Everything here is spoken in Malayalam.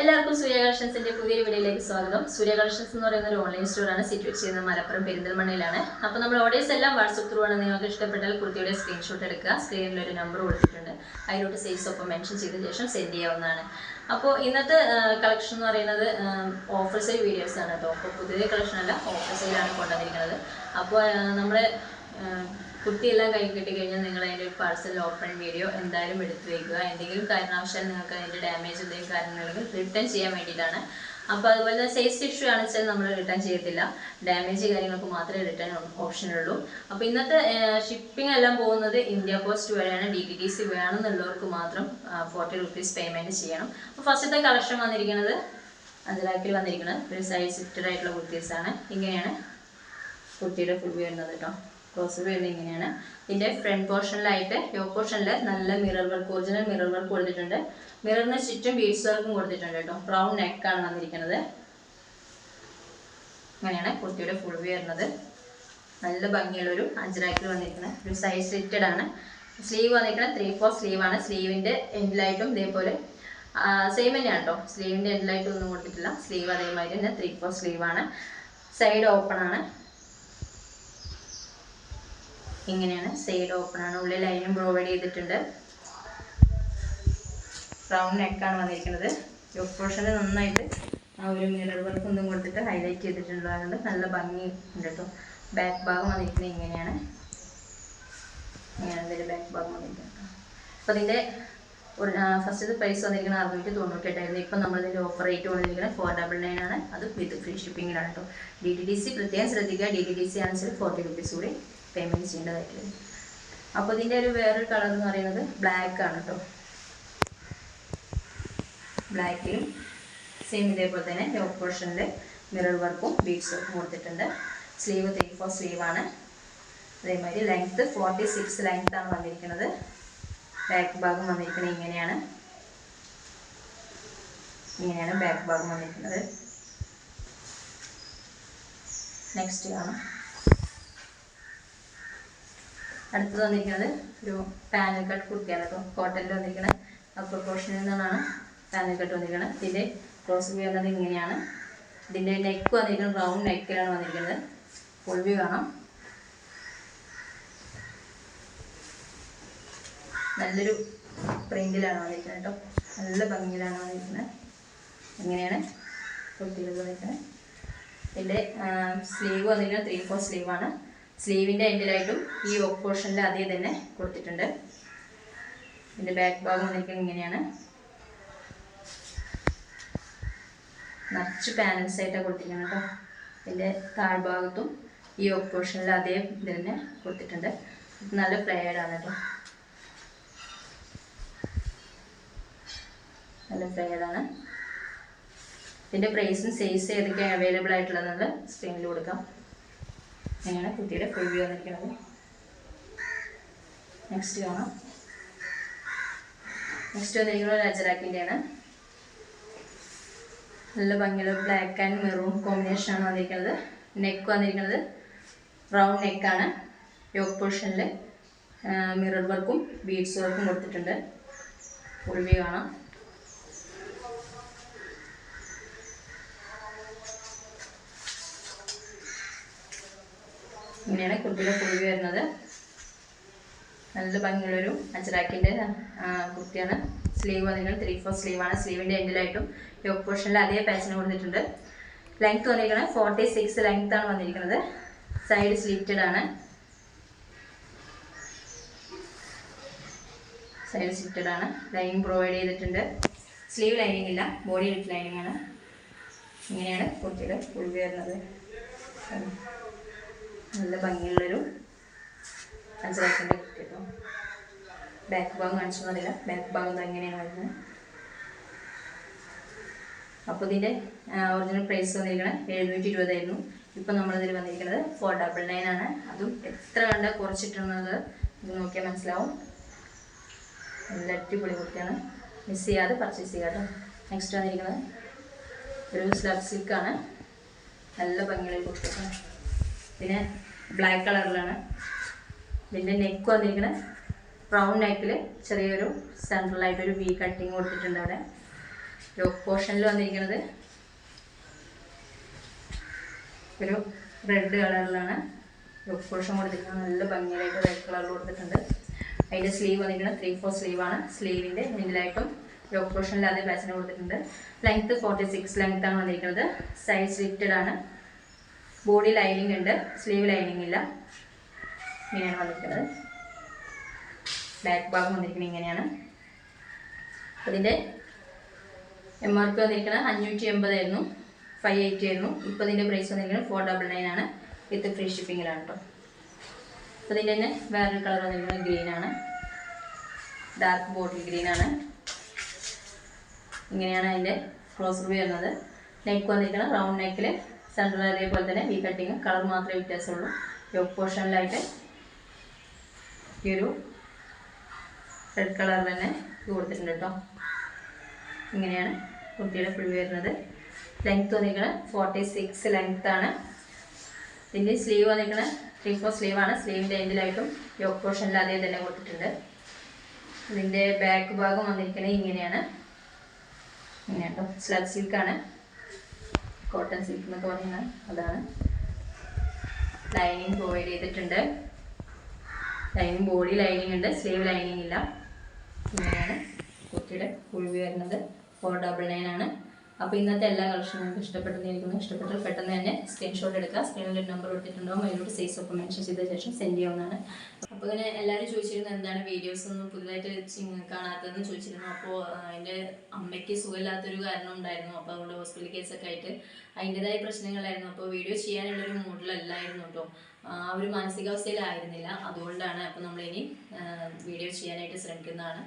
എല്ലാവർക്കും സൂര്യ കളക്ഷൻസിന്റെ പുതിയൊരു വീഡിയോയിലേക്ക് സ്വാഗതം. സൂര്യ കളക്ഷൻസ് എന്ന് പറയുന്ന ഒരു ഓൺലൈൻ സ്റ്റോറാണ് സിറ്റുവേറ്റ് ചെയ്യുന്നത് മലപ്പുറം പെരിന്തൽമണ്ണയിലാണ്. അപ്പോൾ നമ്മൾ ഓർഡേഴ്സ് എല്ലാം വാട്സ്ആപ്പ് ത്രൂ ആണ്. നിങ്ങൾക്ക് ഇഷ്ടപ്പെട്ടാൽ കുർത്തിയുടെ സ്ക്രീൻഷോട്ട് എടുക്കുക. സ്ക്രീനിൽ ഒരു നമ്പർ കൊടുത്തിട്ടുണ്ട്, അതിലോട്ട് സൈസ് ഒപ്പം മെൻഷൻ ചെയ്ത ശേഷം സെൻഡ് ചെയ്യാവുന്നതാണ്. അപ്പോൾ ഇന്നത്തെ കളക്ഷൻ എന്ന് പറയുന്നത് ഓഫർ സെയിൽ വീഡിയോസ് ആണ് കേട്ടോ. അപ്പോൾ പുതിയ കളക്ഷൻ അല്ല, ഓഫർ സെയിലാണ് കൊണ്ടുവന്നിരിക്കുന്നത്. അപ്പോൾ നമ്മൾ കുട്ടിയെല്ലാം കൈ കിട്ടിക്കഴിഞ്ഞാൽ നിങ്ങൾ അതിൻ്റെ ഒരു പാർസൽ ഓപ്പൺ വീഡിയോ എന്തായാലും എടുത്തു വയ്ക്കുക. എന്തെങ്കിലും കാരണവശാൽ നിങ്ങൾക്ക് അതിൻ്റെ ഡാമേജ് എന്തെങ്കിലും കാര്യങ്ങളുണ്ടെങ്കിൽ റിട്ടേൺ ചെയ്യാൻ വേണ്ടിയിട്ടാണ്. അപ്പോൾ അതുപോലെ സൈസ് ഇഷ്യൂ ആണെന്ന് വെച്ചാൽ നമ്മൾ റിട്ടേൺ ചെയ്യത്തില്ല, ഡാമേജ് കാര്യങ്ങൾക്ക് മാത്രമേ റിട്ടേൺ ഓപ്ഷൻ ഉള്ളൂ. അപ്പോൾ ഇന്നത്തെ ഷിപ്പിംഗ് എല്ലാം പോകുന്നത് ഇന്ത്യ പോസ്റ്റ് വഴിയാണ്. DTDC വേണമെന്നുള്ളവർക്ക് മാത്രം 40 rupees പേയ്മെൻറ്റ് ചെയ്യണം. അപ്പോൾ ഫസ്റ്റത്തെ കളക്ഷൻ വന്നിരിക്കുന്നത് അഞ്ചലാക്കിൽ വന്നിരിക്കുന്നത് ഒരു സൈഡ് സിറ്റഡ് ആയിട്ടുള്ള കുർത്തീസാണ്. ഇങ്ങനെയാണ് കുർത്തിയുടെ ഫുൾ വരുന്നത് കേട്ടോ. ക്ലോസ് വരുന്നത് ഇങ്ങനെയാണ്. ഇതിൻ്റെ ഫ്രണ്ട് പോർഷനിലായിട്ട് യോക്ക് പോർഷനിൽ നല്ല mirror work, original mirror work കൊടുത്തിട്ടുണ്ട്. മിററിന് ചുറ്റും ബീഡ്സ് വർക്കും കൊടുത്തിട്ടുണ്ട് കേട്ടോ. ബ്രൗൺ നെക്കാണ് വന്നിരിക്കുന്നത്. ഇങ്ങനെയാണ് കുർത്തിയുടെ ഫുൾ വരുന്നത്. നല്ല ഭംഗിയുള്ളൊരു അഞ്ചരാക്കിൽ വന്നിരിക്കുന്നത് ഒരു സൈഡ് സ്ലിറ്റഡ് ആണ്. സ്ലീവ് വന്നിരിക്കുന്നത് 3/4 സ്ലീവാണ്. സ്ലീവിൻ്റെ എൻഡിലായിട്ടും ഇതേപോലെ സെയിം തന്നെയാണ് കേട്ടോ. സ്ലീവിൻ്റെ എൻഡിലായിട്ടും ഒന്നും കൊടുത്തിട്ടില്ല. സ്ലീവ് അതേമാതിരി തന്നെ 3/4 സ്ലീവാണ്. സൈഡ് ഓപ്പൺ ആണ്. ഇങ്ങനെയാണ് സൈഡ് ഓപ്പൺ ആണ്. ഉള്ളിൽ ലൈനും പ്രൊവൈഡ് ചെയ്തിട്ടുണ്ട്. റൗണ്ട് നെക്കാണ് വന്നിരിക്കുന്നത്. യോക്ക് പോർഷനിൽ നന്നായിട്ട് ആ ഒരു മിറർ വർക്ക് ഒന്നും കൊടുത്തിട്ട് ഹൈലൈറ്റ് ചെയ്തിട്ടുള്ളതുകൊണ്ട് നല്ല ഭംഗി ഉണ്ട് കേട്ടോ. ബാക്ക് ഭാഗം വന്നിരിക്കുന്നത് ഇങ്ങനെയാണ്. ഇങ്ങനെയാണ് ഇതിൻ്റെ ബാക്ക് ഭാഗം വന്നിരിക്കുന്നത്. അപ്പോൾ ഇതിൻ്റെ ഫസ്റ്റത്തെ പ്രൈസ് വന്നിരിക്കുന്നത് 698 ഇപ്പം നമ്മളിതിൻ്റെ ഓഫർ റേറ്റ് വന്നിരിക്കുന്നത് 499 ആണ്. അത് വിത്ത് ഫ്രീ ഷിപ്പിങ്ങിലാണ് കേട്ടോ. DTDC പ്രത്യേകം ശ്രദ്ധിക്കുക. DTDC ആണെന്ന് 40 rupees കൂടി പേയ്മെൻറ്റ് ചെയ്യേണ്ടതായിട്ട് വരും. അപ്പോൾ ഇതിൻ്റെ ഒരു വേറൊരു കളർ എന്ന് പറയുന്നത് ബ്ലാക്ക് ആണ് കേട്ടോ. ബ്ലാക്കിലും സെയിം ഇതേപോലെ തന്നെ യോക്ക് പോർഷനിൽ മിറർ വർക്കും ബീഡ്സ് വർക്കും കൊടുത്തിട്ടുണ്ട്. സ്ലീവ് 3/4 സ്ലീവാണ്. അതേമാതിരി ലെങ്ത്ത് 46 ലെങ്ത്താണ് വന്നിരിക്കുന്നത്. ബാക്ക് ഭാഗം വന്നിരിക്കുന്നത് ഇങ്ങനെയാണ്. ഇങ്ങനെയാണ് ബാക്ക് ഭാഗം വന്നിരിക്കുന്നത്. നെക്സ്റ്റ് കാണാം. അടുത്തത് വന്നിരിക്കുന്നത് ഒരു പാനൽ കട്ട് കുർത്തിയാണ് കേട്ടോ. കോട്ടണിൽ വന്നിരിക്കുന്നത് അപ്പർ പോർഷനിൽ നിന്നാണ് പാനൽ കട്ട് വന്നിരിക്കുന്നത്. ഇതിൻ്റെ ക്ലോസ് വ്യൂ വരുന്നത് ഇങ്ങനെയാണ്. ഇതിൻ്റെ നെക്ക് വന്നിരിക്കുന്നത് റൗണ്ട് നെക്കിലാണ് വന്നിരിക്കുന്നത്. ഫുൾ വ്യൂ കാണാം. നല്ലൊരു പ്രിന്റിലാണ് വന്നിരിക്കുന്നത് കേട്ടോ. നല്ല ഭംഗിയിലാണ് വന്നിരിക്കുന്നത്. ഇങ്ങനെയാണ് കുർത്തികൾ വന്നിരിക്കുന്നത്. ഇതിൻ്റെ സ്ലീവ് വന്നിരിക്കുന്നത് 3/4 സ്ലീവാണ്. സ്ലീവിൻ്റെ എൻഡിലായിട്ടും ഈ യോക്ക് പോർഷനിൽ അതേ തന്നെ കൊടുത്തിട്ടുണ്ട്. ഇതിൻ്റെ ബാക്ക് ഭാഗം വന്നിരിക്കുന്നത് ഇങ്ങനെയാണ്. നിറച്ച് പാനൽസ് ആയിട്ടാണ് കൊടുത്തിരിക്കുന്നത് കേട്ടോ. ഇതിൻ്റെ താഴ്ഭാഗത്തും ഈ യോക്ക് പോർഷനിൽ അതേ ഇത് തന്നെ കൊടുത്തിട്ടുണ്ട്. നല്ല ഫ്ലെയർഡാണ് കേട്ടോ. നല്ല ഫ്ലെയർഡാണ്. ഇതിൻ്റെ പ്രൈസും സൈസ് ഏതൊക്കെയാണ് അവൈലബിൾ ആയിട്ടുള്ളതെന്ന് സ്ക്രീനിൽ കൊടുക്കാം. അങ്ങനെയാണ് കുട്ടിയുടെ ഫുൾ വ്യൂ വന്നിരിക്കുന്നത്. നെക്സ്റ്റ് കാണാം. നെക്സ്റ്റ് വന്നിരിക്കുന്നത് അജറാക്കിൻ്റെയാണ്. നല്ല ഭംഗിയുള്ള ബ്ലാക്ക് ആൻഡ് മെറൂൺ കോമ്പിനേഷനാണ് വന്നിരിക്കുന്നത്. നെക്ക് വന്നിരിക്കുന്നത് റൗണ്ട് നെക്കാണ്. യോക്ക് പോർഷനിൽ മിറർ വർക്കും ബീഡ്സ് വർക്കും കൊടുത്തിട്ടുണ്ട്. ഫുൾ വ്യൂ കാണാം. ഇങ്ങനെയാണ് കുർത്തിയുടെ ഫുൾ വ്യൂ വരുന്നത്. നല്ല ഭംഗിയുള്ളൊരു അജറാക്കിൻ്റെ കുർത്തിയാണ്. സ്ലീവ് വന്നിരിക്കുന്നത് 3/4 സ്ലീവാണ്. സ്ലീവിൻ്റെ എൻഡിലായിട്ടും യോക്ക് പോർഷനിൽ അതേ പാച്ചിന് കൊടുത്തിട്ടുണ്ട്. ലെങ്ത്ത് വന്നിരിക്കുന്നത് 46 ലെങ്ത്താണ് വന്നിരിക്കുന്നത്. സൈഡ് സ്ലിറ്റഡ് ആണ്. സൈഡ് സ്ലിറ്റഡ് ആണ്. ലൈനിങ് പ്രൊവൈഡ് ചെയ്തിട്ടുണ്ട്. സ്ലീവ് ലൈനിങ് ഇല്ല, ബോഡി വിത്ത് ലൈനിങ് ആണ്. ഇങ്ങനെയാണ് കുർത്തിയുടെ ഫുൾ വ്യൂ വരുന്നത്. നല്ല ഭംഗിയുള്ളൊരു അഞ്ചരാക്കിൻ്റെ കുർത്തി കേട്ടോ. ബാക്ക് ഭാഗം കാണിച്ചൊന്നുമില്ല. ബാക്ക് ഭാഗം എങ്ങനെയാണ് വരുന്നത്. അപ്പോൾ ഇതിൻ്റെ ഒറിജിനൽ പ്രൈസ് വന്നിരിക്കുന്നത് 720 ആയിരുന്നു. ഇപ്പം നമ്മളിതിൽ വന്നിരിക്കുന്നത് 499 ആണ്. അതും എത്ര കണ്ട കുറച്ചിട്ടുള്ളത് ഇത് നോക്കിയാൽ മനസ്സിലാവും. നല്ല അടിപൊളി കുർത്തിയാണ്. മിസ് ചെയ്യാതെ പർച്ചേസ് ചെയ്യാം കേട്ടോ. നെക്സ്റ്റ് വന്നിരിക്കുന്നത് ഒരു സ്ലബ് സിൽക്കാണ്. നല്ല ഭംഗിയുള്ള കുർത്തിയാണ്. പിന്നെ ബ്ലാക്ക് കളറിലാണ്. ഇതിൻ്റെ നെക്ക് വന്നിരിക്കുന്നത് റൗണ്ട് നെക്കിൽ ചെറിയൊരു സെൻട്രലായിട്ടൊരു വി കട്ടിങ് കൊടുത്തിട്ടുണ്ട്. അവിടെ യോക്ക് പോർഷനിൽ വന്നിരിക്കുന്നത് ഒരു റെഡ് കളറിലാണ് യോക്ക് പോർഷൻ കൊടുത്തിരിക്കുന്നത്. നല്ല ഭംഗിയായിട്ട് റെഡ് കളറിൽ കൊടുത്തിട്ടുണ്ട്. അതിൻ്റെ സ്ലീവ് വന്നിരിക്കുന്നത് 3/4 സ്ലീവാണ്. സ്ലീവിൻ്റെ മുന്നിലായിട്ടും യോക്ക് പോർഷനിൽ അതേ പാച്ചിന് കൊടുത്തിട്ടുണ്ട്. ലെങ്ത്ത് 46 ലെങ്ത്താണ് വന്നിരിക്കുന്നത്. സൈഡ് സ്ലിറ്റഡ് ആണ്. ബോഡി ലൈനിങ് ഉണ്ട്, സ്ലീവ് ലൈനിങ് ഇല്ല. ഇങ്ങനെയാണ് വന്നിരിക്കുന്നത്. ബാക്ക് ഭാഗം വന്നിരിക്കുന്നത് ഇങ്ങനെയാണ്. അതിൻ്റെ MRP വന്നിരിക്കുന്നത് 580 ആയിരുന്നു, 580 ആയിരുന്നു. ഇപ്പോൾ ഇതിൻ്റെ പ്രൈസ് വന്നിരിക്കുന്നത് 499 ആണ്. വിത്ത് ഫ്രീ ഷിപ്പിങ്ങിലാണ് കേട്ടോ. അപ്പോൾ ഇതിൻ്റെ തന്നെ വേറൊരു കളർ വന്നിരിക്കുന്നത് ഗ്രീനാണ്, ഡാർക്ക് ബോട്ടിൽ ഗ്രീനാണ്. ഇങ്ങനെയാണ് അതിൻ്റെ ക്ലോസർ വ്യൂ വരുന്നത്. നെക്ക് വന്നിരിക്കുന്നത് റൗണ്ട് നെക്കിൽ സെൻട്രൽ അതേപോലെ തന്നെ വി കട്ടിങ്, കളർ മാത്രമേ വ്യത്യാസമുള്ളൂ. യോക്ക് പോർഷനിലായിട്ട് ഈ ഒരു റെഡ് കളർ തന്നെ കൊടുത്തിട്ടുണ്ട് കേട്ടോ. ഇങ്ങനെയാണ് കുർത്തിയുടെ ഫുൾ വരുന്നത്. ലെങ്ത്ത് വന്നിരിക്കുന്നത് 46 ലെങ്ത്താണ്. ഇതിൻ്റെ സ്ലീവ് വന്നിരിക്കുന്നത് 3/4 സ്ലീവാണ്. സ്ലീവിൻ്റെ എൻഡിലായിട്ടും യോക്ക് പോർഷനിൽ അതേ തന്നെ കൊടുത്തിട്ടുണ്ട്. ഇതിൻ്റെ ബാക്ക് ഭാഗം വന്നിരിക്കുന്നത് ഇങ്ങനെയാണ്. ഇങ്ങനെ കേട്ടോ. സ്ലബ് സിൽക്കാണ്, കോട്ടൺ സിൽക്ക് എന്നൊക്കെ പറയുന്നത് അതാണ്. ലൈനിങ് പ്രൊവൈഡ് ചെയ്തിട്ടുണ്ട്. ലൈനിങ് ബോഡി ലൈനിങ് ഉണ്ട്, സ്ലീവ് ലൈനിങ് ഇല്ല. ഇങ്ങനെയാണ് കുർത്തിയുടെ ഫുൾ വ്യൂ വരുന്നത്. 499 ആണ്. അപ്പോൾ ഇന്നത്തെ എല്ലാ കളക്ഷനും നിങ്ങൾക്ക് ഇഷ്ടപ്പെട്ടെന്നിരിക്കുന്നു. ഇഷ്ടപ്പെട്ടാൽ പെട്ടെന്ന് തന്നെ സ്ക്രീൻഷോട്ട് എടുക്കുക. സ്ക്രീനിൽ നമ്പർ കൊടുത്തിട്ടുണ്ടാവും, അതിലൂടെ സൈസ് ഒക്കെ മെൻഷൻ ചെയ്ത ശേഷം സെൻഡ് ചെയ്യാവുന്നതാണ്. അപ്പോൾ ഇങ്ങനെ എല്ലാവരും ചോദിച്ചിരുന്നു എന്താണ് വീഡിയോസ് ഒന്നും പുതുതായിട്ട് കാണാത്തതെന്ന് ചോദിച്ചിരുന്നു. അപ്പോൾ എൻ്റെ അമ്മയ്ക്ക് സുഖമില്ലാത്തൊരു കാരണം ഉണ്ടായിരുന്നു. അപ്പോൾ അതുകൊണ്ട് ഹോസ്പിറ്റൽ കേസൊക്കെ ആയിട്ട് അതിൻ്റെതായ പ്രശ്നങ്ങളായിരുന്നു. അപ്പോൾ വീഡിയോ ചെയ്യാനുള്ളൊരു മൂഡിലല്ലായിരുന്നു കേട്ടോ. ആ ഒരു മാനസികാവസ്ഥയിലായിരുന്നില്ല. അതുകൊണ്ടാണ് അപ്പോൾ നമ്മളിനി വീഡിയോ ചെയ്യാനായിട്ട് ശ്രമിക്കുന്നതാണ്.